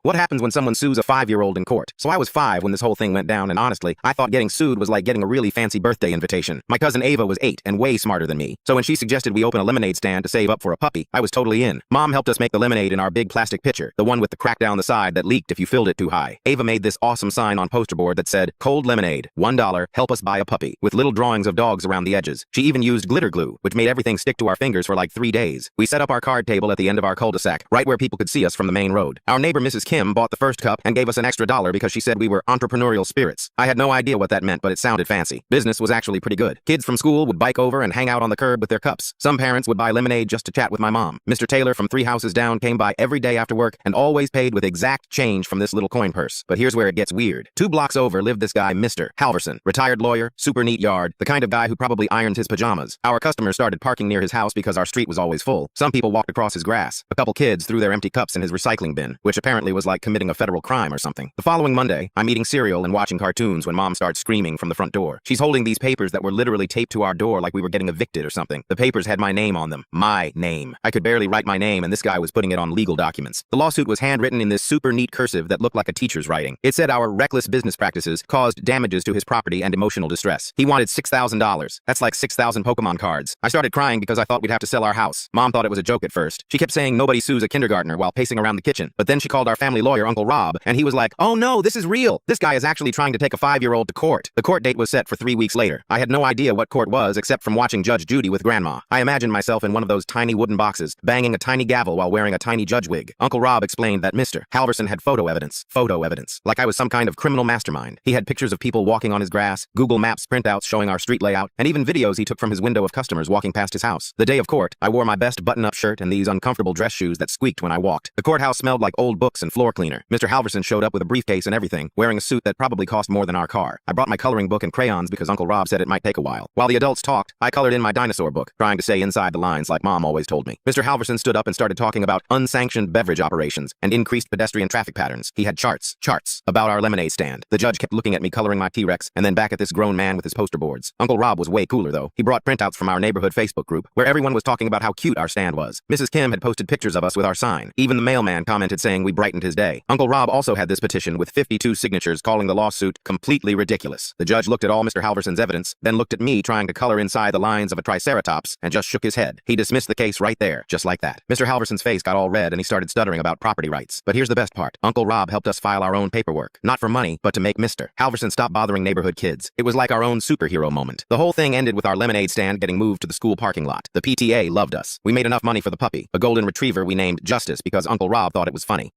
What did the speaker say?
What happens when someone sues a 5-year-old in court? So I was 5 when this whole thing went down, and honestly, I thought getting sued was like getting a really fancy birthday invitation. My cousin Ava was 8 and way smarter than me, so when she suggested we open a lemonade stand to save up for a puppy, I was totally in. Mom helped us make the lemonade in our big plastic pitcher, the one with the crack down the side that leaked if you filled it too high. Ava made this awesome sign on poster board that said, "Cold lemonade, $1, help us buy a puppy," with little drawings of dogs around the edges. She even used glitter glue, which made everything stick to our fingers for like 3 days. We set up our card table at the end of our cul-de-sac, right where people could see us from the main road. Our neighbor Mrs. Kim bought the first cup and gave us an extra $1 because she said we were entrepreneurial spirits. I had no idea what that meant, but it sounded fancy. Business was actually pretty good. Kids from school would bike over and hang out on the curb with their cups. Some parents would buy lemonade just to chat with my mom. Mr. Taylor from 3 houses down came by every day after work and always paid with exact change from this little coin purse. But here's where it gets weird. 2 blocks over lived this guy, Mr. Halverson, retired lawyer, super neat yard, the kind of guy who probably ironed his pajamas. Our customers started parking near his house because our street was always full. Some people walked across his grass. A couple kids threw their empty cups in his recycling bin, which apparently was like committing a federal crime or something. The following Monday, I'm eating cereal and watching cartoons when Mom starts screaming from the front door. She's holding these papers that were literally taped to our door like we were getting evicted or something. The papers had my name on them. My name. I could barely write my name, and this guy was putting it on legal documents. The lawsuit was handwritten in this super neat cursive that looked like a teacher's writing. It said our reckless business practices caused damages to his property and emotional distress. He wanted $6,000. That's like 6,000 Pokemon cards. I started crying because I thought we'd have to sell our house. Mom thought it was a joke at first. She kept saying nobody sues a kindergartner while pacing around the kitchen. But then she called our family lawyer, Uncle Rob, and he was like, "Oh no, this is real. This guy is actually trying to take a 5-year-old to court." The court date was set for 3 weeks later. I had no idea what court was except from watching Judge Judy with Grandma. I imagined myself in one of those tiny wooden boxes, banging a tiny gavel while wearing a tiny judge wig. Uncle Rob explained that Mr. Halverson had photo evidence. Photo evidence. Like I was some kind of criminal mastermind. He had pictures of people walking on his grass, Google Maps printouts showing our street layout, and even videos he took from his window of customers walking past his house. The day of court, I wore my best button-up shirt and these uncomfortable dress shoes that squeaked when I walked. The courthouse smelled like old books and floor cleaner. Mr. Halverson showed up with a briefcase and everything, wearing a suit that probably cost more than our car. I brought my coloring book and crayons because Uncle Rob said it might take a while. While the adults talked, I colored in my dinosaur book, trying to stay inside the lines like Mom always told me. Mr. Halverson stood up and started talking about unsanctioned beverage operations and increased pedestrian traffic patterns. He had charts about our lemonade stand. The judge kept looking at me coloring my T-Rex and then back at this grown man with his poster boards. Uncle Rob was way cooler though. He brought printouts from our neighborhood Facebook group where everyone was talking about how cute our stand was. Mrs. Kim had posted pictures of us with our sign. Even the mailman commented saying we brightened his day. Uncle Rob also had this petition with 52 signatures calling the lawsuit completely ridiculous. The judge looked at all Mr. Halverson's evidence, then looked at me trying to color inside the lines of a triceratops and just shook his head. He dismissed the case right there, just like that. Mr. Halverson's face got all red and he started stuttering about property rights. But here's the best part. Uncle Rob helped us file our own paperwork. Not for money, but to make Mr. Halverson stop bothering neighborhood kids. It was like our own superhero moment. The whole thing ended with our lemonade stand getting moved to the school parking lot. The PTA loved us. We made enough money for the puppy, a golden retriever we named Justice because Uncle Rob thought it was funny.